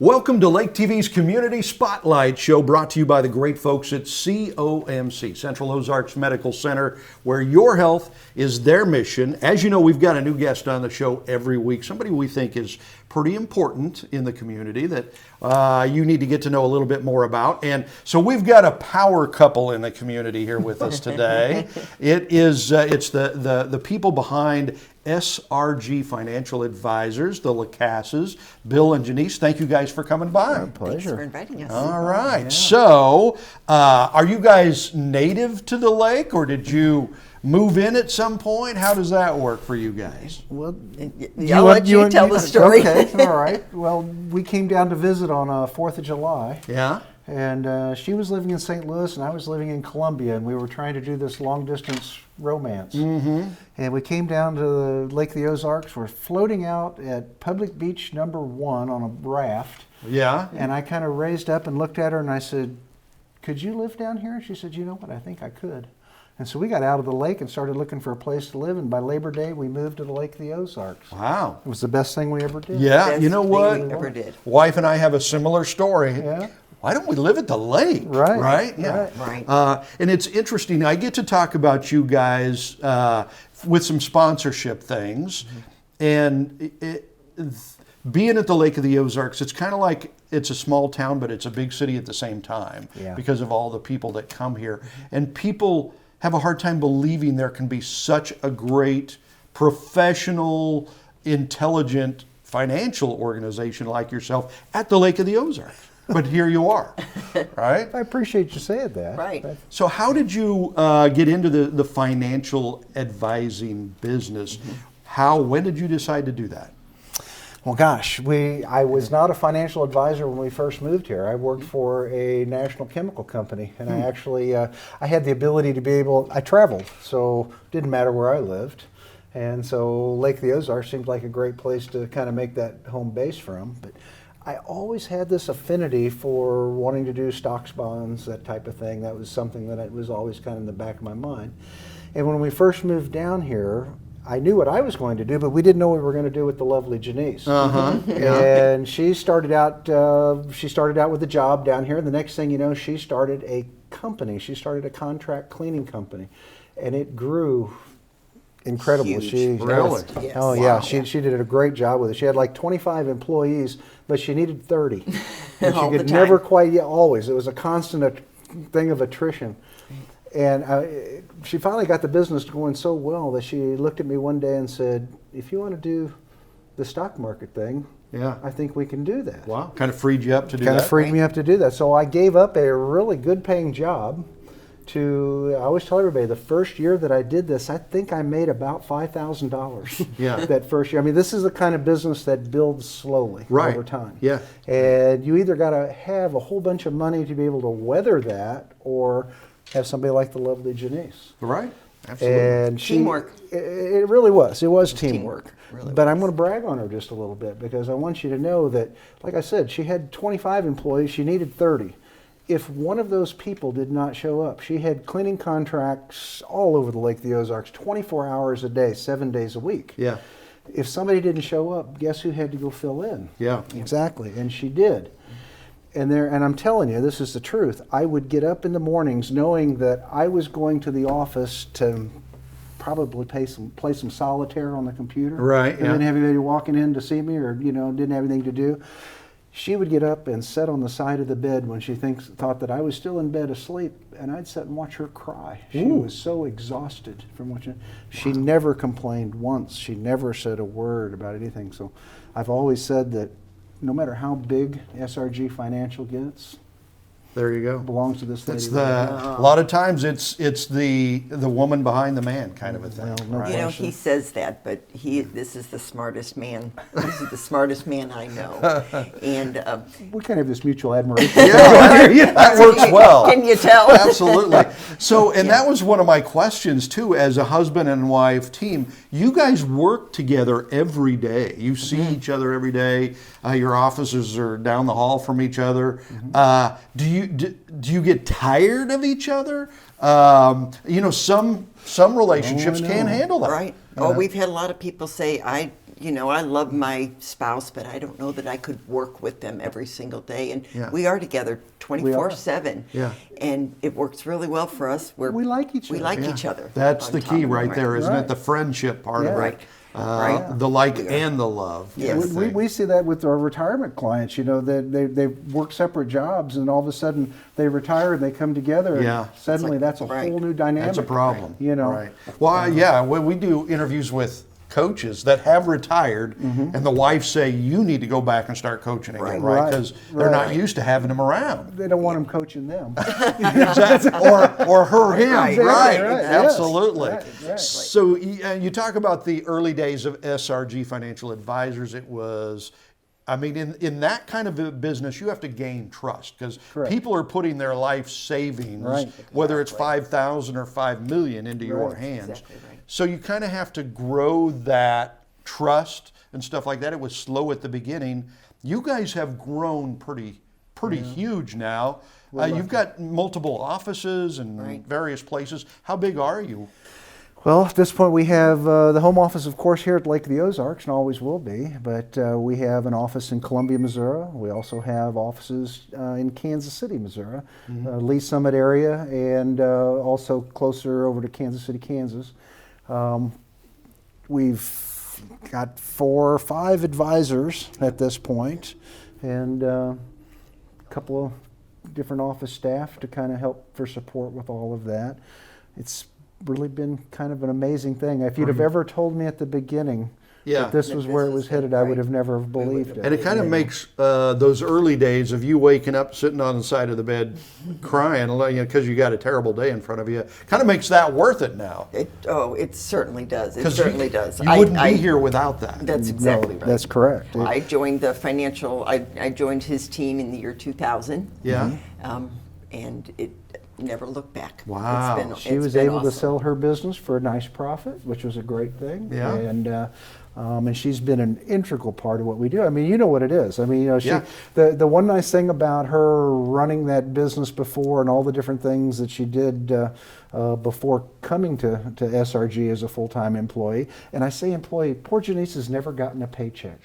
Welcome to Lake TV's Community Spotlight Show, brought to you by the great folks at COMC, Central Ozarks Medical Center, where your health is their mission. As you know, we've got a new guest on the show every week, somebody we think is pretty important in the community that you need to get to know a little bit more about. And so we've got a power couple in the community here with us today. It's the people behind SRG Financial Advisors, the Lacasses, Bill and Genise. Thank you guys for coming by. Our pleasure. Thanks for inviting us. All right. Yeah. So, are you guys native to the lake, or did you move in at some point? How does that work for you guys? Well, I'll let you tell the story. Okay, all right. Well, we came down to visit on 4th of July. Yeah. And she was living in St. Louis, and I was living in Columbia, and we were trying to do this long-distance romance. Mm-hmm. And we came down to the Lake of the Ozarks. We're floating out at Public Beach number 1 on a raft. Yeah. And I kind of raised up and looked at her, and I said, "Could you live down here?" And she said, "You know what, I think I could." And so we got out of the lake and started looking for a place to live, and by Labor Day, we moved to the Lake of the Ozarks. Wow. It was the best thing we ever did. Yeah, Best you know thing what? we ever did. Wife and I have a similar story. Yeah. Why don't we live at the lake? Right. Right? Yeah. Right. And it's interesting. I get to talk about you guys with some sponsorship things. Mm-hmm. And being at the Lake of the Ozarks, it's kind of like it's a small town, but it's a big city at the same time because of all the people that come here. And people have a hard time believing there can be such a great professional, intelligent financial organization like yourself at the Lake of the Ozarks. But here you are, right? I appreciate you saying that. Right. So how did you get into the financial advising business? When did you decide to do that? Well, gosh, I was not a financial advisor when we first moved here. I worked for a national chemical company, and I actually I had the ability to be able. I traveled, so it didn't matter where I lived, and so Lake of the Ozarks seemed like a great place to kind of make that home base from. But I always had this affinity for wanting to do stocks, bonds, that type of thing. That was something that was always kind of in the back of my mind. And when we first moved down here, I knew what I was going to do, but we didn't know what we were going to do with the lovely Genise. And she started out with a job down here, and the next thing you know, she started a company. She started a contract cleaning company, and it grew incredibly. Really? Yes. Oh, Wow. yeah. She did a great job with it. She had like 25 employees, but she needed 30. And All she the could time. never quite, always. It was a constant thing of attrition. And she finally got the business going so well that she looked at me one day and said, "If you want to do the stock market thing, I think we can do that." Wow. Kind of freed you up to do that? Kind of freed me up to do that. So I gave up a really good paying job I always tell everybody, the first year that I did this, I think I made about $5,000 that first year. I mean, this is the kind of business that builds slowly over time. Yeah. And you either got to have a whole bunch of money to be able to weather that, or have somebody like the lovely Genise. Right. Absolutely. And Teamwork. It really was. It was teamwork. Really But I'm going to brag on her just a little bit, because I want you to know that, like I said, she had 25 employees. She needed 30. If one of those people did not show up, she had cleaning contracts all over the Lake of the Ozarks, 24 hours a day, 7 days a week. Yeah. If somebody didn't show up, guess who had to go fill in? Yeah. Exactly, and she did. And I'm telling you, this is the truth. I would get up in the mornings knowing that I was going to the office to probably play some solitaire on the computer. Right. And then have anybody walking in to see me, or didn't have anything to do. She would get up and sit on the side of the bed when she thought that I was still in bed asleep, and I'd sit and watch her cry. She was so exhausted from watching. She never complained once. She never said a word about anything. So I've always said that no matter how big SRG Financial gets, there you go. it belongs to this lady. A lot of times it's the woman behind the man kind of a thing. no right? You know, he says that, but this is the smartest man. This is the smartest man I know. And We kind of have this mutual admiration. That works well. Can you tell? Absolutely. So, and that was one of my questions too. As a husband and wife team, you guys work together every day. You see each other every day. Your offices are down the hall from each other. Do you get tired of each other? Some relationships can't handle that. Right. Oh, we've had a lot of people say, you know, I love my spouse, but I don't know that I could work with them every single day. And Yeah. we are together 24/7. Yeah. And it works really well for us. We like each We other. like Yeah. each other. That's on the top key of it, right there, isn't it? Right. The friendship part Yeah. of it. Right. Right. The like We are. and the love. Yes. kind of We thing. see that with our retirement clients. You know, they work separate jobs, and all of a sudden they retire and they come together. And Yeah. suddenly It's like- that's a right. whole new dynamic. That's a problem. You know. Right. Well, yeah, when we do interviews with coaches that have retired and the wives say, you need to go back and start coaching again, Right. right? Right. Because they're not Right. used to having them around. They don't want them coaching them. Exactly. Or her, him, Right. right? Right. Yes. Absolutely. Right. So you talk about the early days of SRG Financial Advisors. It was, I mean, in that kind of a business, you have to gain trust because Correct. people are putting their life savings, Right. whether it's 5,000 or 5 million, into your Right. hands. Exactly right. So you kind of have to grow that trust and stuff like that. It was slow at the beginning. You guys have grown pretty huge now. You've got multiple offices and Right. various places. How big are you? Well, at this point, we have the home office, of course, here at Lake of the Ozarks, and always will be. But we have an office in Columbia, Missouri. We also have offices in Kansas City, Missouri, Lee Summit area, and also closer over to Kansas City, Kansas. We've got 4 or 5 advisors at this point, and a couple of different office staff to kind of help for support with all of that. It's really been kind of an amazing thing. If you'd have ever told me at the beginning Yeah. that this was where it was headed, I would have never have believed it. And it kind of makes those early days of you waking up, sitting on the side of the bed, crying, because you got a terrible day in front of you, kind of makes that worth it now. It certainly does. It 'Cause certainly does. You wouldn't be here without that. That's exactly No, right. that's correct. I joined the financial. I joined his team in the year 2000. Yeah. And it never looked back. Wow. She was able to sell her business for a nice profit, which was a great thing. Yeah. And she's been an integral part of what we do. I mean, you know what it is. I mean, Yeah. the one nice thing about her running that business before and all the different things that she did before coming to SRG as a full-time employee, and I say employee, poor Genise has never gotten a paycheck.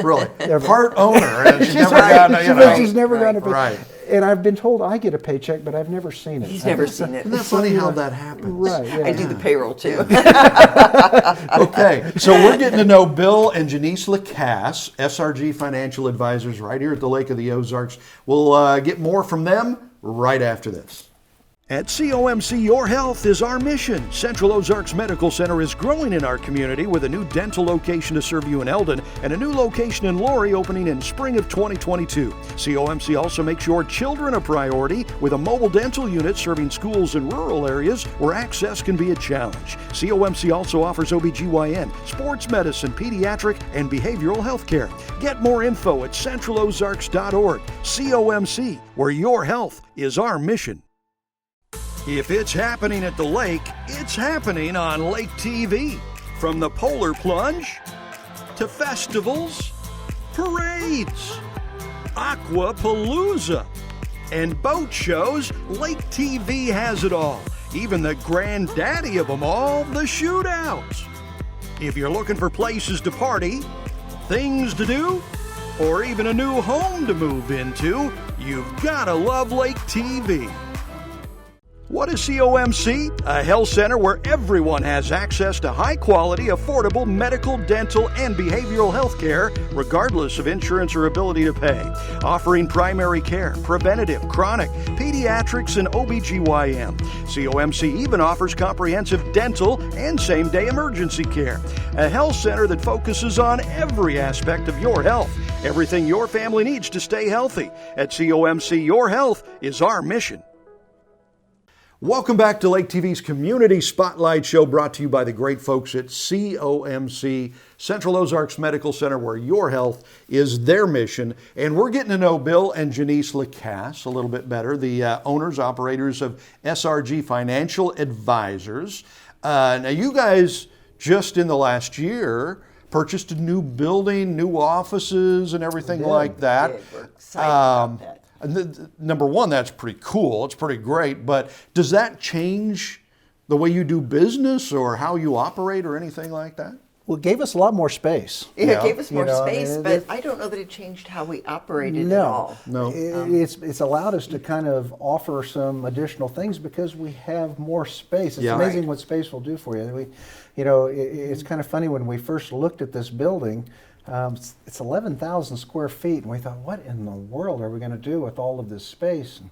Really. Never. Part owner, and she's never right. gotten a, you know. She's never gotten a paycheck. Right. And I've been told I get a paycheck, but I've never seen it. He's never seen it. Isn't that funny how that happens? Right, yeah. I do the payroll too. Okay, so we're getting to know Bill and Genise Lacasse, SRG Financial Advisors, right here at the Lake of the Ozarks. We'll get more from them right after this. At COMC, your health is our mission. Central Ozarks Medical Center is growing in our community with a new dental location to serve you in Eldon and a new location in Laurie opening in spring of 2022. COMC also makes your children a priority with a mobile dental unit serving schools in rural areas where access can be a challenge. COMC also offers OBGYN, sports medicine, pediatric, and behavioral health care. Get more info at centralozarks.org. COMC, where your health is our mission. If it's happening at the lake, it's happening on Lake TV. From the polar plunge to festivals, parades, aquapalooza, and boat shows, Lake TV has it all. Even the granddaddy of them all, the shootouts. If you're looking for places to party, things to do, or even a new home to move into, you've gotta love Lake TV. What is COMC? A health center where everyone has access to high-quality, affordable medical, dental, and behavioral health care, regardless of insurance or ability to pay. Offering primary care, preventative, chronic, pediatrics, and OBGYN. COMC even offers comprehensive dental and same-day emergency care. A health center that focuses on every aspect of your health. Everything your family needs to stay healthy. At COMC, your health is our mission. Welcome back to Lake TV's Community Spotlight Show, brought to you by the great folks at COMC, Central Ozarks Medical Center, where your health is their mission. And we're getting to know Bill and Genise Lacasse a little bit better, the owners, operators of SRG Financial Advisors. Now, you guys, just in the last year, purchased a new building, new offices, and everything like that. We're excited about that. Number one, that's pretty cool. It's pretty great. But does that change the way you do business or how you operate or anything like that? Well, it gave us a lot more space. It gave us more You know, I space, mean, but I don't know that it changed how we operated at No, all. No. It's allowed us to kind of offer some additional things because we have more space. It's Yeah. amazing Right. what space will do for you. It's kind of funny when we first looked at this building. It's 11,000 square feet, and we thought, what in the world are we going to do with all of this space? And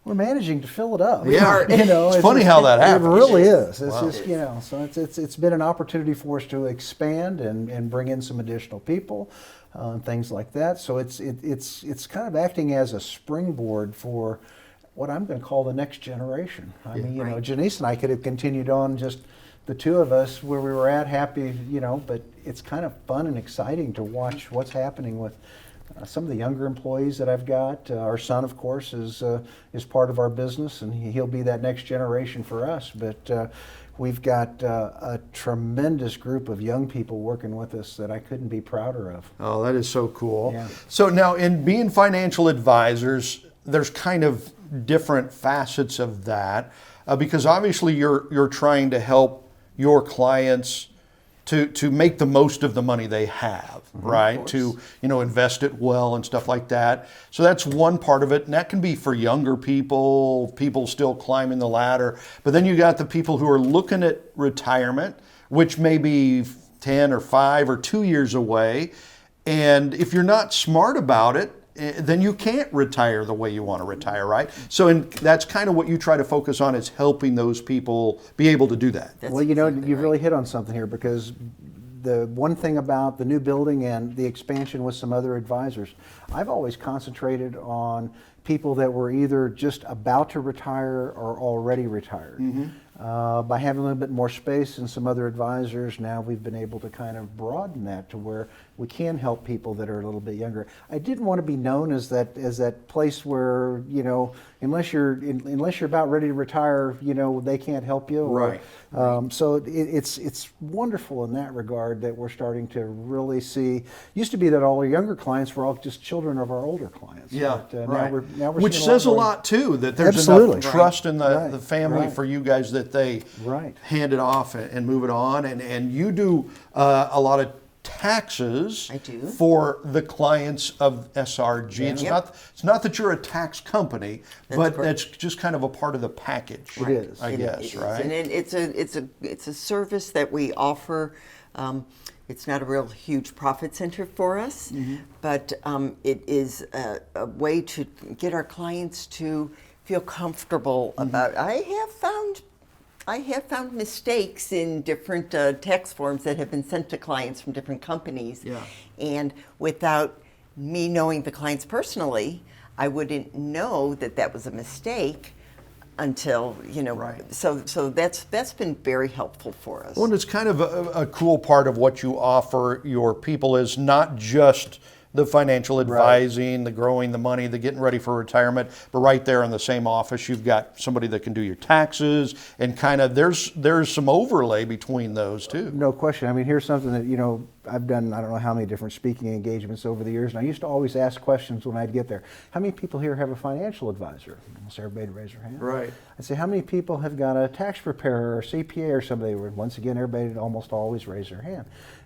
we're managing to fill it up. Yeah. It's funny just- how that happens. It really is. It's Wow. just, so it's been an opportunity for us to expand and bring in some additional people, and things like that. So it's kind of acting as a springboard for what I'm going to call the next generation. I mean, Right. Genise and I could have continued on just the two of us where we were at, happy, but it's kind of fun and exciting to watch what's happening with some of the younger employees that I've got. Our son, of course, is part of our business, and he'll be that next generation for us. But we've got a tremendous group of young people working with us that I couldn't be prouder of. Oh, that is so cool. Yeah. So now, in being financial advisors, there's kind of different facets of that, because obviously you're trying to help your clients to make the most of the money they have, right? To invest it well and stuff like that. So that's one part of it, and that can be for younger people still climbing the ladder. But then you got the people who are looking at retirement, which may be 10 or 5 or 2 years away. And if you're not smart about it, then you can't retire the way you want to retire, right? So that's kind of what you try to focus on, is helping those people be able to do that. Well, you've really hit on something here, because the one thing about the new building and the expansion with some other advisors, I've always concentrated on people that were either just about to retire or already retired. By having a little bit more space and some other advisors, now we've been able to kind of broaden that to where we can help people that are a little bit younger. I didn't want to be known as that place where, unless you're about ready to retire, they can't help you. Right. So it's wonderful in that regard that we're starting to really see. Used to be that all our younger clients were all just children of our older clients. Yeah, But, right. now we're Which seeing says a more- lot too, that there's Absolutely. enough trust in the Right. family Right. for you guys that they Right. hand it off and move it on. And you do a lot of taxes I do. for the clients of SRG. It's Yep. not that you're a tax company, but correct. that's just kind of a part of the package. It is. I It guess, is. right? And it's a service that we offer. It's not a real huge profit center for us, but it is a way to get our clients to feel comfortable about. I have found mistakes in different tax forms that have been sent to clients from different companies. Yeah. And without me knowing the clients personally, I wouldn't know that was a mistake until, Right. so that's been very helpful for us. Well, and it's kind of a cool part of what you offer your people, is not just the financial advising, the growing the money, the getting ready for retirement, but right there in the same office, you've got somebody that can do your taxes, and kind of there's some overlay between those too. No question. I mean, here's something that, I've done, I don't know how many different speaking engagements over the years, and I used to always ask questions when I'd get there. How many people here have a financial advisor? Almost everybody would raise their hand. Right. I'd say, how many people have got a tax preparer or CPA or somebody? Once again, everybody would almost always raise their hand.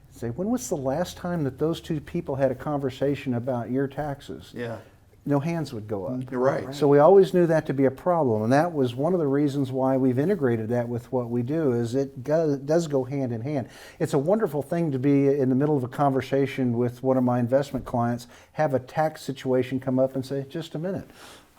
I'd say, when was the last time that those two people had a conversation about your taxes? Yeah. No hands would go up. You're right. So we always knew that to be a problem, and that was one of the reasons why we've integrated that with what we do. Is it does go hand in hand. It's a wonderful thing to be in the middle of a conversation with one of my investment clients, have a tax situation come up, and say, "Just a minute,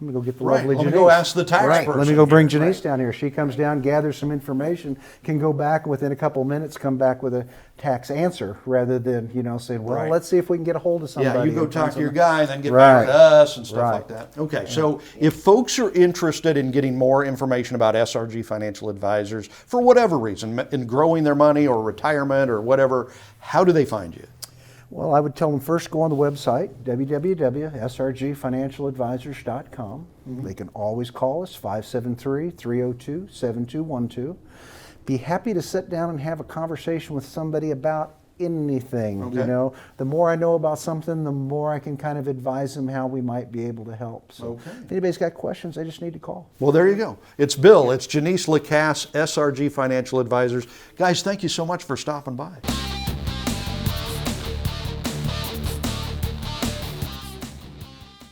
let me go get the Right, lovely let me Genise. go ask the tax Let person me go bring here, Genise right. down here. She comes down, gathers some information, can go back within a couple of minutes, come back with a tax answer rather than saying, "Well, Right. let's see if we can get a hold of somebody." Yeah, you go and talk find to your something. guy and then get back Right. to us and stuff Right. like that. Okay, so if folks are interested in getting more information about SRG Financial Advisors, for whatever reason, in growing their money or retirement or whatever, how do they find you? Well, I would tell them first go on the website, www.srgfinancialadvisors.com. They can always call us, 573-302-7212. Be happy to sit down and have a conversation with somebody about anything. Okay. The more I know about something, the more I can kind of advise them how we might be able to help. So Okay. if anybody's got questions, they just need to call. Well, there you go. It's Bill. It's Genise Lacasse, SRG Financial Advisors. Guys, thank you so much for stopping by.